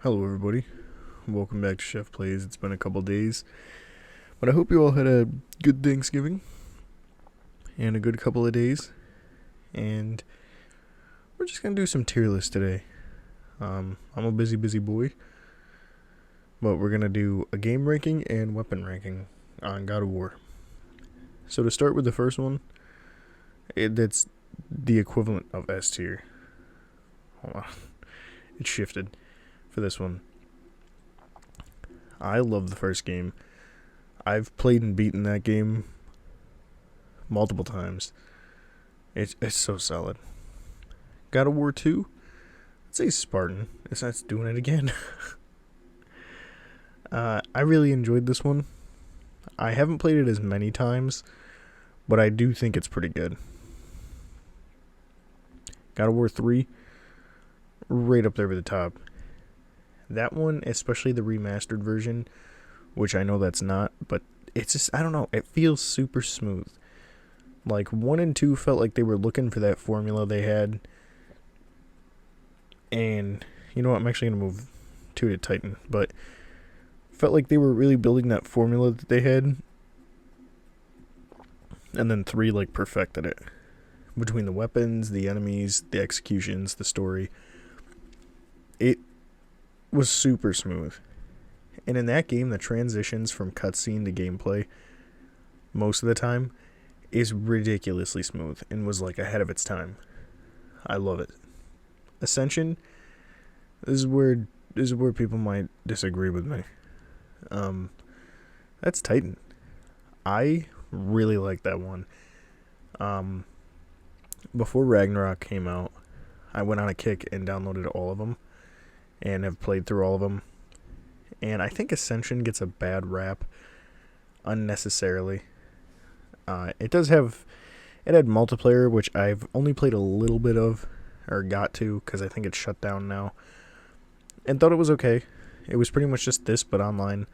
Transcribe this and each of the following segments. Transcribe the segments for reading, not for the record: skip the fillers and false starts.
Hello everybody, welcome back to SheffPlays. It's been a couple days, but I hope you all had a good Thanksgiving and a good couple of days, and we're just going to do some tier lists today. I'm a busy boy, but we're going to do a game ranking and weapon ranking on God of War. So to start with the first one, it's the equivalent of S tier. Hold on, it shifted for this one. I love the first game. I've played and beaten that game multiple times. It's so solid. God of War 2, I'd say Spartan. It's not doing it again. I really enjoyed this one. I haven't played it as many times, but I do think it's pretty good. God of War 3, right up there with the top. That one, especially the remastered version, which I know that's not, but it's just, I don't know, it feels super smooth. Like, 1 and 2 felt like they were looking for that formula they had. And, you know what, I'm actually going to move 2 to Titan, but felt like they were really building that formula that they had. And then 3, like, perfected it. Between the weapons, the enemies, the executions, the story. It was super smooth. And in that game, the transitions from cutscene to gameplay, most of the time, is ridiculously smooth and was like ahead of its time. I love it. Ascension, this is where people might disagree with me. That's Titan. I really like that one. Before Ragnarok came out, I went on a kick and downloaded all of them and have played through all of them. And I think Ascension gets a bad rap unnecessarily. It had multiplayer, which I've only played a little bit of, or got to, because I think it's shut down now, and thought it was okay. It was pretty much just this, but online,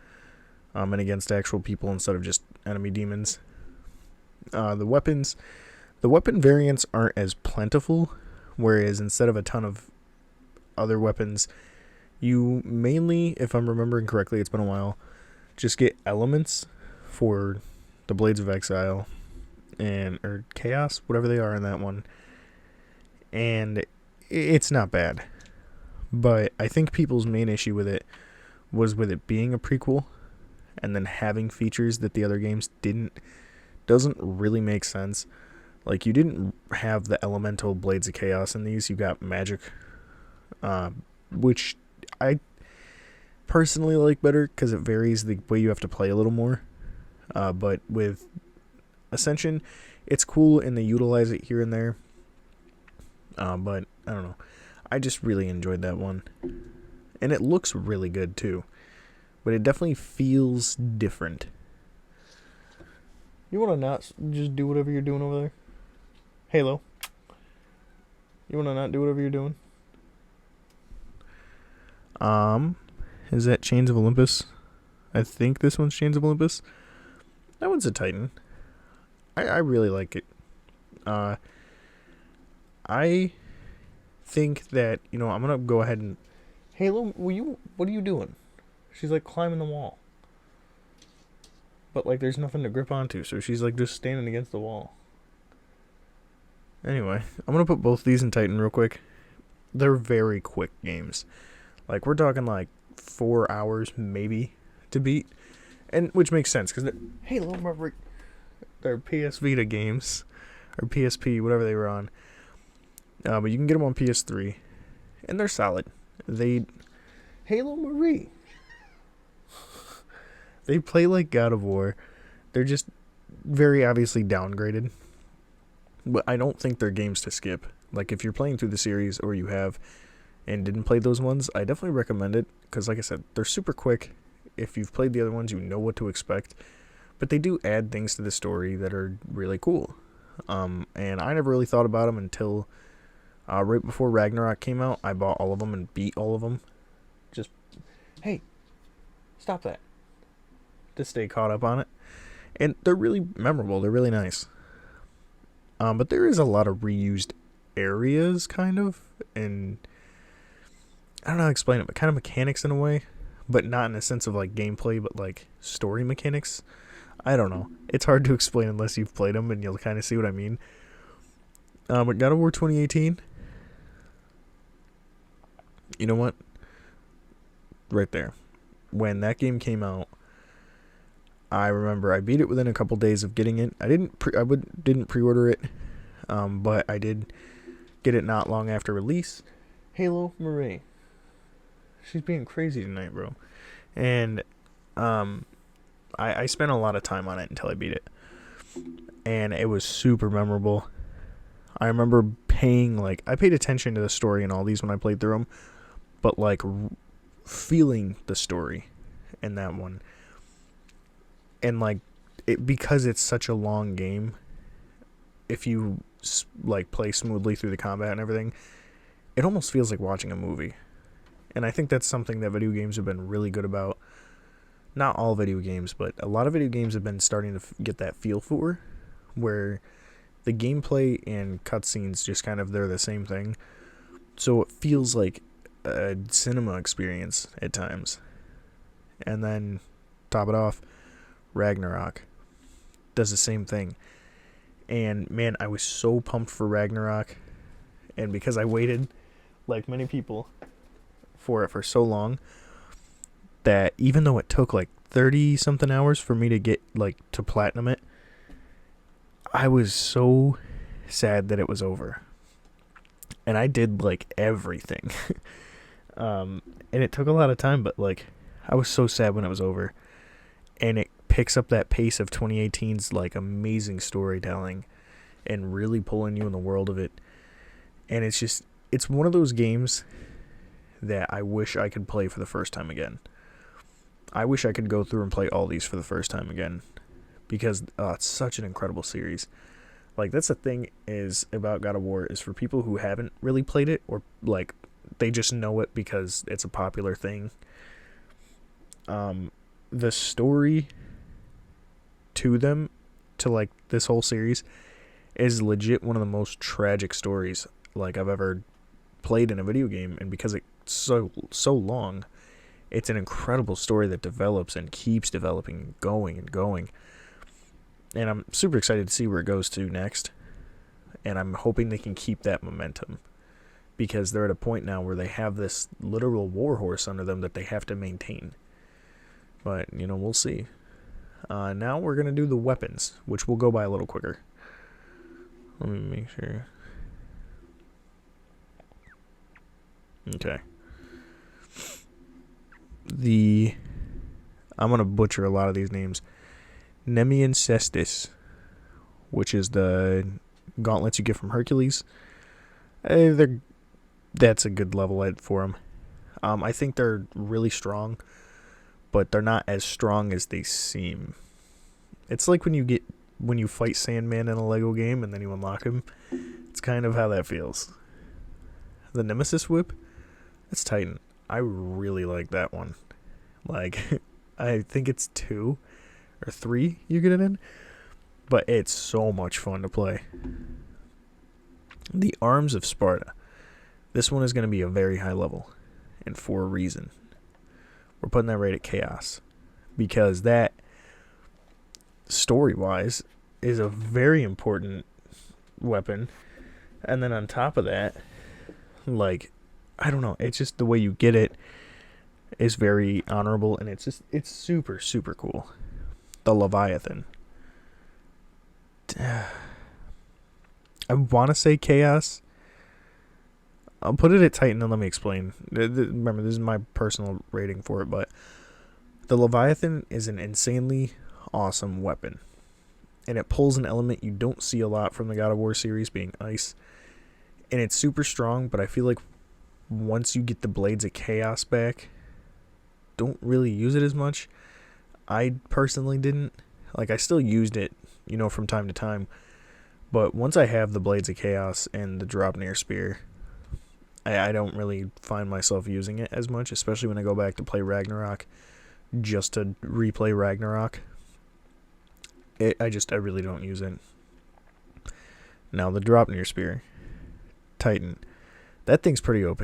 and against actual people instead of just enemy demons. The weapon variants aren't as plentiful, whereas instead of a ton of other weapons, you mainly, if I'm remembering correctly, it's been a while, just get elements for the Blades of Exile or Chaos, whatever they are in that one. And it's not bad. But I think people's main issue with it was with it being a prequel and then having features that the other games doesn't really make sense. Like, you didn't have the elemental Blades of Chaos in these. You got magic, which I personally like better because it varies the way you have to play a little more. But with Ascension, it's cool and they utilize it here and there. But I don't know. I just really enjoyed that one. And it looks really good too. But it definitely feels different. You want to not just do whatever you're doing over there? Halo. You want to not do whatever you're doing? Is that Chains of Olympus? I think this one's Chains of Olympus. That one's a Titan. I really like it. I think that, I'm gonna go ahead and Halo, what are you doing? She's like climbing the wall. But like there's nothing to grip onto, so she's like just standing against the wall. Anyway, I'm gonna put both these in Titan real quick. They're very quick games. Like, we're talking like 4 hours maybe to beat, and which makes sense because they're PS Vita games or PSP, whatever they were on. But you can get them on PS3, and they're solid. Halo Marie. They play like God of War. They're just very obviously downgraded. But I don't think they're games to skip. Like, if you're playing through the series or you have and didn't play those ones, I definitely recommend it. Because, like I said, they're super quick. If you've played the other ones, you know what to expect. But they do add things to the story that are really cool. And I never really thought about them until right before Ragnarok came out. I bought all of them and beat all of them. Just, hey, stop that. To stay caught up on it. And they're really memorable. They're really nice. But there is a lot of reused areas, kind of. And I don't know how to explain it, but kind of mechanics in a way, but not in a sense of like gameplay, but like story mechanics. I don't know. It's hard to explain unless you've played them, and you'll kind of see what I mean. But God of War 2018, you know what? Right there. When that game came out, I remember I beat it within a couple days of getting it. I didn't pre-order it, but I did get it not long after release. Halo Marie, she's being crazy tonight, bro. And I spent a lot of time on it until I beat it, and it was super memorable. I remember I paid attention to the story and all these when I played through them, but like feeling the story in that one, and like because it's such a long game, if you like play smoothly through the combat and everything, it almost feels like watching a movie. And I think that's something that video games have been really good about. Not all video games, but a lot of video games have been starting to get that feel for, where the gameplay and cutscenes just kind of, they're the same thing. So it feels like a cinema experience at times. And then, top it off, Ragnarok does the same thing. And man, I was so pumped for Ragnarok. And because I waited, like many people, for it for so long, that even though it took like 30 something hours for me to get like to platinum it, I was so sad that it was over. And I did like everything. And it took a lot of time, but like I was so sad when it was over. And it picks up that pace of 2018's like amazing storytelling and really pulling you in the world of it. And it's one of those games that I wish I could play for the first time again. I wish I could go through and play all these for the first time again, because it's such an incredible series. Like, that's the thing is about God of War, is for people who haven't really played it, or like they just know it because it's a popular thing. The story to them, to like this whole series, is legit one of the most tragic stories like I've ever played in a video game. And because it's so long, it's an incredible story that develops and keeps developing, going and going. And I'm super excited to see where it goes to next. And I'm hoping they can keep that momentum, because they're at a point now where they have this literal warhorse under them that they have to maintain. But, we'll see. Now we're going to do the weapons, which will go by a little quicker. Let me make sure. Okay. I'm going to butcher a lot of these names. Nemean Cestus, which is the gauntlets you get from Hercules. That's a good level for them. I think they're really strong, but they're not as strong as they seem. It's like when you fight Sandman in a Lego game and then you unlock him. It's kind of how that feels. The Nemesis Whip, it's Titan. I really like that one. Like, I think it's 2 or 3 you get it in, but it's so much fun to play. The Arms of Sparta. This one is going to be a very high level, and for a reason. We're putting that right at Chaos, because that, story-wise, is a very important weapon. And then on top of that, like, I don't know, it's just the way you get it is very honorable, and it's super, super cool. The Leviathan. I want to say Chaos. I'll put it at Titan, and let me explain. Remember, this is my personal rating for it, but the Leviathan is an insanely awesome weapon. And it pulls an element you don't see a lot from the God of War series, being ice. And it's super strong, but I feel like once you get the Blades of Chaos back, don't really use it as much. I personally didn't. Like, I still used it, from time to time. But once I have the Blades of Chaos and the Draupnir Spear, I don't really find myself using it as much, especially when I go back to play Ragnarok, just to replay Ragnarok. I really don't use it. Now, the Draupnir Spear, Titan, that thing's pretty OP.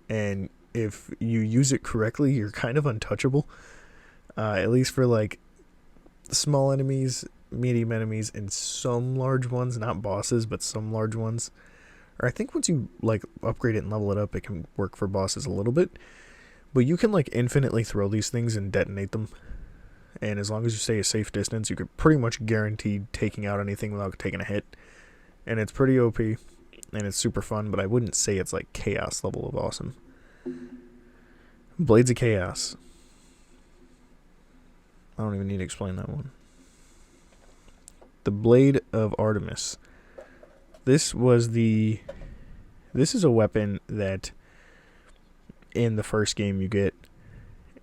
And if you use it correctly, you're kind of untouchable. At least for like small enemies, medium enemies, and some large ones. Not bosses, but some large ones. Or I think once you like upgrade it and level it up, it can work for bosses a little bit. But you can like infinitely throw these things and detonate them. And as long as you stay a safe distance, you could pretty much guarantee taking out anything without taking a hit. And it's pretty OP. And it's super fun, but I wouldn't say it's like chaos level of awesome. Blades of Chaos. I don't even need to explain that one. The Blade of Artemis. This is a weapon that in the first game you get,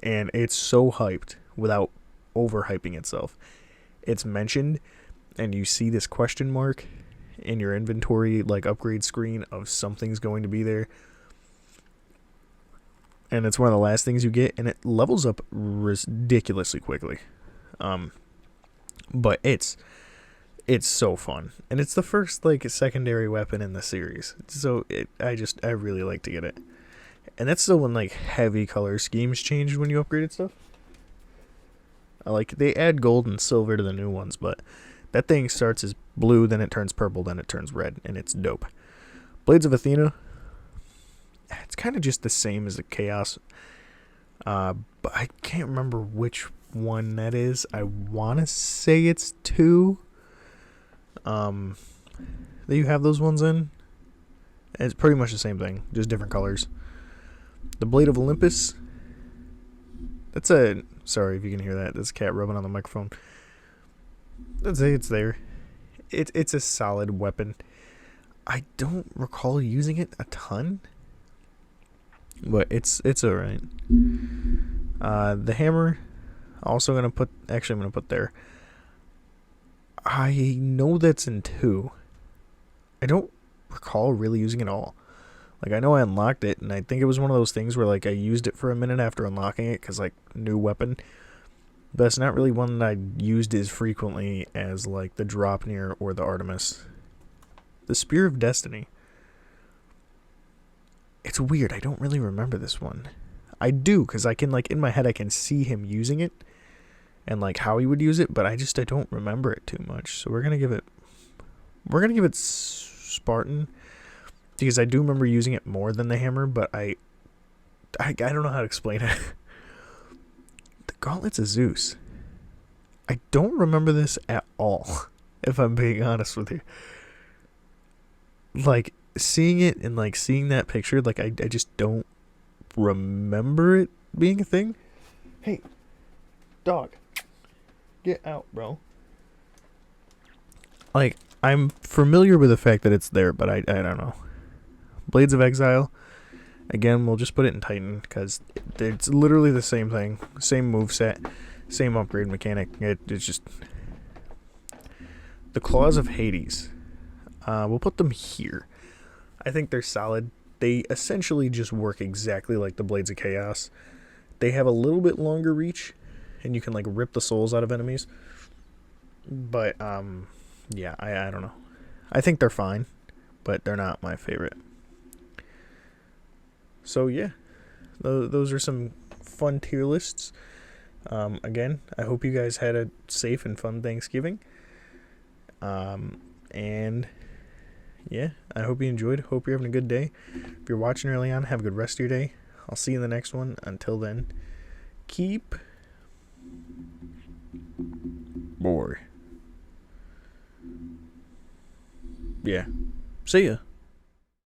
and it's so hyped without overhyping itself. It's mentioned, and you see this question mark in your inventory, like upgrade screen of something's going to be there. And it's one of the last things you get, and it levels up ridiculously quickly. But it's so fun, and it's the first like secondary weapon in the series. So I really like to get it, and that's still when like heavy color schemes changed when you upgraded stuff. Like they add gold and silver to the new ones, but that thing starts as blue, then it turns purple, then it turns red, and it's dope. Blades of Athena. It's kind of just the same as the Chaos, but I can't remember which one that is. I want to say it's 2. That you have those ones in. It's pretty much the same thing, just different colors. The Blade of Olympus. Sorry if you can hear that. That's a cat rubbing on the microphone. Let's say it's there. It's a solid weapon. I don't recall using it a ton, but it's alright. The hammer. I'm gonna put there. I know that's in 2. I don't recall really using it all. Like I know I unlocked it, and I think it was one of those things where like I used it for a minute after unlocking it because like new weapon. But it's not really one that I used as frequently as like the Dropnir or the Artemis. The Spear of Destiny. It's weird. I don't really remember this one. I do, because I can like in my head I can see him using it and like how he would use it, but I don't remember it too much. So we're gonna give it Spartan, because I do remember using it more than the hammer, but I don't know how to explain it. The Gauntlets of Zeus. I don't remember this at all, if I'm being honest with you. Like seeing it and like seeing that picture, like I just don't remember it being a thing. Hey, dog, get out, bro. Like I'm familiar with the fact that it's there, but I don't know. Blades of Exile. Again, we'll just put it in Titan because it's literally the same thing, same moveset, same upgrade mechanic. It's just the Claws of Hades. We'll put them here. I think they're solid. They essentially just work exactly like the Blades of Chaos. They have a little bit longer reach, and you can like rip the souls out of enemies. But yeah, I don't know. I think they're fine, but they're not my favorite. So yeah, those are some fun tier lists. Again, I hope you guys had a safe and fun Thanksgiving. And yeah, I hope you enjoyed. Hope you're having a good day. If you're watching early on, have a good rest of your day. I'll see you in the next one. Until then, keep bored. Yeah. See ya.